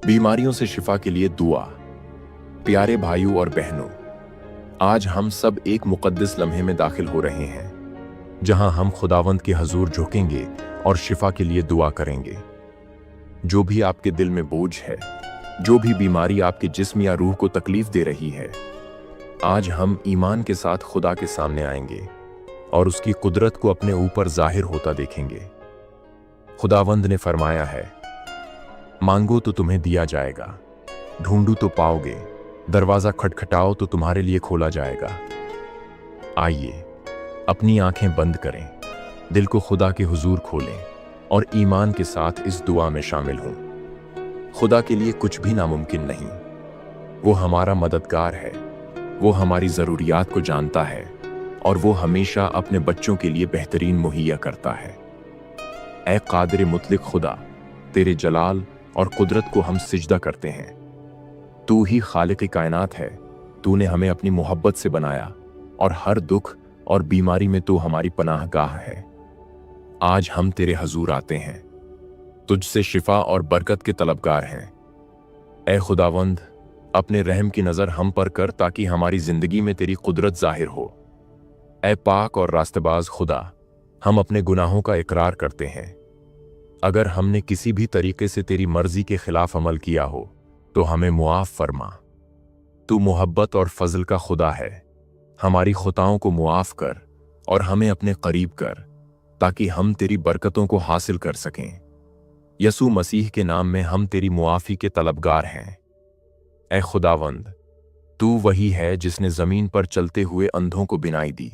बीमारियों से शिफा के लिए दुआ। प्यारे भाइयों और बहनों, आज हम सब एक मुकद्दस लम्हे में दाखिल हो रहे हैं जहां हम खुदावंद के हजूर झुकेंगे और शिफा के लिए दुआ करेंगे। जो भी आपके दिल में बोझ है, जो भी बीमारी आपके जिस्म या रूह को तकलीफ दे रही है, आज हम ईमान के साथ खुदा के सामने आएंगे और उसकी कुदरत को अपने ऊपर जाहिर होता देखेंगे। खुदावंद ने फरमाया है, मांगो तो तुम्हें दिया जाएगा, ढूंढो तो पाओगे, दरवाजा खटखटाओ तो तुम्हारे लिए खोला जाएगा। आइए अपनी आंखें बंद करें, दिल को खुदा के हुजूर खोलें और ईमान के साथ इस दुआ में शामिल हों। खुदा के लिए कुछ भी नामुमकिन नहीं। वो हमारा मददगार है, वो हमारी ज़रूरियात को जानता है और वो हमेशा अपने बच्चों के लिए बेहतरीन मुहैया करता है। ऐ कादिर मुतलिक खुदा, तेरे जलाल और कुदरत को हम सिजदा करते हैं। तू ही खालिक कायनात है। तूने हमें अपनी मोहब्बत से बनाया और हर दुख और बीमारी में तू हमारी पनाहगाह है। आज हम तेरे हजूर आते हैं, तुझसे शिफा और बरकत के तलबगार हैं। ऐ खुदावंद, अपने रहम की नज़र हम पर कर ताकि हमारी जिंदगी में तेरी कुदरत जाहिर हो। ऐ पाक और रास्तेबाज खुदा, हम अपने गुनाहों का इकरार करते हैं। अगर हमने किसी भी तरीके से तेरी मर्जी के खिलाफ अमल किया हो तो हमें मुआफ फरमा। तू मोहब्बत और फजल का खुदा है। हमारी खुताओं को मुआफ कर और हमें अपने करीब कर ताकि हम तेरी बरकतों को हासिल कर सकें। यसू मसीह के नाम में हम तेरी मुआफ़ी के तलबगार हैं। ऐ खुदावंद, तू वही है जिसने जमीन पर चलते हुए अंधों को बिनाई दी,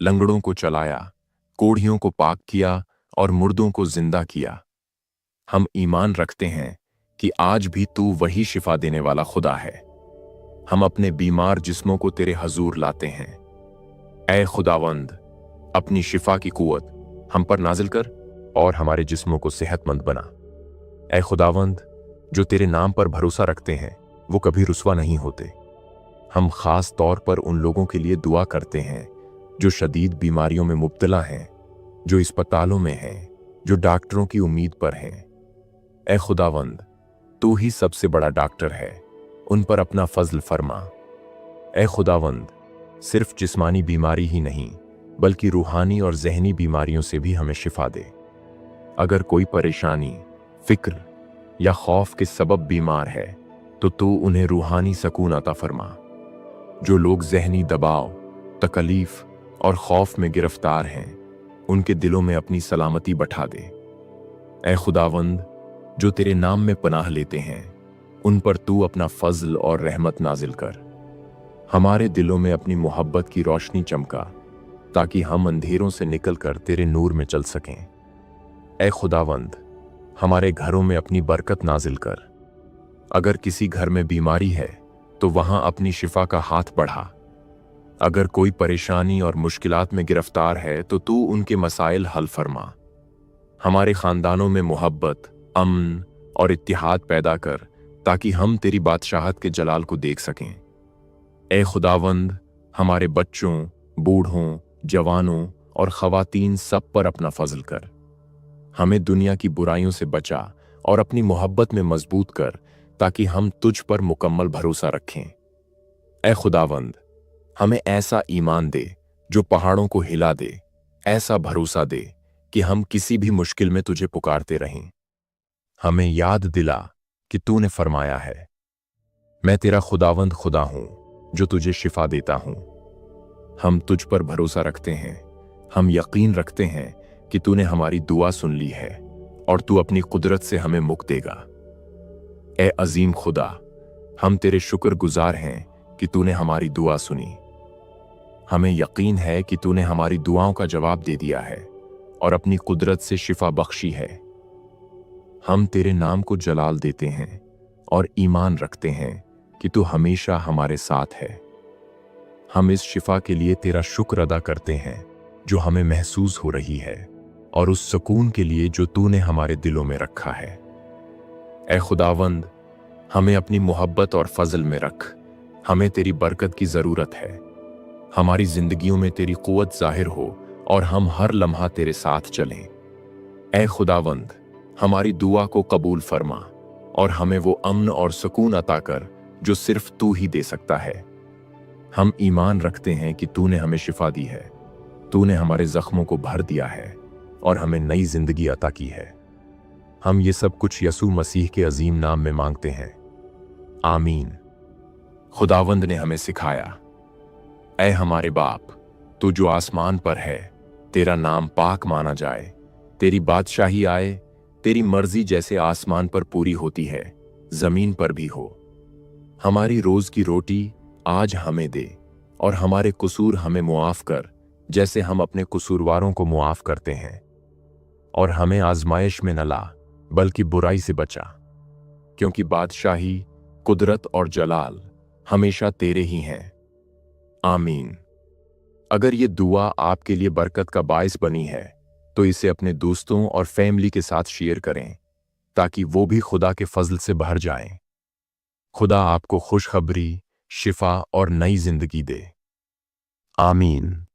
लंगड़ों को चलाया, कोढ़ियों को पाक किया और मुर्दों को जिंदा किया। हम ईमान रखते हैं कि आज भी तू वही शिफा देने वाला खुदा है। हम अपने बीमार जिस्मों को तेरे हजूर लाते हैं। ऐ खुदावंद, अपनी शिफा की कुव्वत हम पर नाजिल कर और हमारे जिस्मों को सेहतमंद बना। ऐ खुदावंद, जो तेरे नाम पर भरोसा रखते हैं वो कभी रुस्वा नहीं होते। हम खास तौर पर उन लोगों के लिए दुआ करते हैं जो शदीद बीमारियों में मुब्तला हैं, जो अस्पतालों में हैं, जो डॉक्टरों की उम्मीद पर हैं। ऐ खुदावंद, तू ही सबसे बड़ा डॉक्टर है, उन पर अपना फजल फरमा। ऐ खुदावंद, सिर्फ जिस्मानी बीमारी ही नहीं बल्कि रूहानी और जहनी बीमारियों से भी हमें शिफा दे। अगर कोई परेशानी, फिक्र या खौफ के सबब बीमार है तो तू उन्हें रूहानी सकून अता फरमा। जो लोग जहनी दबाव, तकलीफ और खौफ में गिरफ्तार हैं, उनके दिलों में अपनी सलामती बैठा दे। ऐ खुदावंद, जो तेरे नाम में पनाह लेते हैं उन पर तू अपना फजल और रहमत नाजिल कर। हमारे दिलों में अपनी मोहब्बत की रोशनी चमका ताकि हम अंधेरों से निकलकर तेरे नूर में चल सकें। ऐ खुदावंद, हमारे घरों में अपनी बरकत नाजिल कर। अगर किसी घर में बीमारी है तो वहां अपनी शिफा का हाथ बढ़ा। अगर कोई परेशानी और मुश्किलात में गिरफ्तार है तो तू उनके मसाइल हल फरमा। हमारे खानदानों में मोहब्बत, अमन और इत्तिहाद पैदा कर ताकि हम तेरी बादशाहत के जलाल को देख सकें। ऐ खुदावंद, हमारे बच्चों, बूढ़ों, जवानों और खवातीन सब पर अपना फजल कर। हमें दुनिया की बुराइयों से बचा और अपनी मोहब्बत में मजबूत कर ताकि हम तुझ पर मुकम्मल भरोसा रखें। ऐ खुदावंद, हमें ऐसा ईमान दे जो पहाड़ों को हिला दे, ऐसा भरोसा दे कि हम किसी भी मुश्किल में तुझे पुकारते रहें। हमें याद दिला कि तूने फरमाया है, मैं तेरा खुदावंद खुदा हूं जो तुझे शिफा देता हूं। हम तुझ पर भरोसा रखते हैं। हम यकीन रखते हैं कि तूने हमारी दुआ सुन ली है और तू अपनी कुदरत से हमें मुक्त देगा। ऐ अजीम खुदा, हम तेरे शुक्रगुजार हैं कि तूने हमारी दुआ सुनी। हमें यकीन है कि तूने हमारी दुआओं का जवाब दे दिया है और अपनी कुदरत से शिफा बख्शी है। हम तेरे नाम को जलाल देते हैं और ईमान रखते हैं कि तू हमेशा हमारे साथ है। हम इस शिफा के लिए तेरा शुक्र अदा करते हैं जो हमें महसूस हो रही है और उस सुकून के लिए जो तूने हमारे दिलों में रखा है। ऐ खुदावंद, हमें अपनी मोहब्बत और फजल में रख। हमें तेरी बरकत की ज़रूरत है। हमारी जिंदगियों में तेरी कुव्वत जाहिर हो और हम हर लम्हा तेरे साथ चलें। ऐ खुदावंद, हमारी दुआ को कबूल फरमा और हमें वो अमन और सुकून अता कर जो सिर्फ तू ही दे सकता है। हम ईमान रखते हैं कि तूने हमें शिफा दी है, तूने हमारे जख्मों को भर दिया है और हमें नई जिंदगी अता की है। हम ये सब कुछ यसू मसीह के अजीम नाम में मांगते हैं, आमीन। खुदावंद ने हमें सिखाया, ऐ हमारे बाप, तू जो आसमान पर है, तेरा नाम पाक माना जाए, तेरी बादशाही आए, तेरी मर्जी जैसे आसमान पर पूरी होती है जमीन पर भी हो। हमारी रोज की रोटी आज हमें दे और हमारे कसूर हमें मुआफ कर जैसे हम अपने कसूरवारों को मुआफ करते हैं, और हमें आजमाइश में न ला बल्कि बुराई से बचा, क्योंकि बादशाही, कुदरत और जलाल हमेशा तेरे ही हैं, आमीन। अगर ये दुआ आपके लिए बरकत का बायस बनी है तो इसे अपने दोस्तों और फैमिली के साथ शेयर करें ताकि वो भी खुदा के फजल से भर जाएं। खुदा आपको खुशखबरी, शिफा और नई जिंदगी दे, आमीन।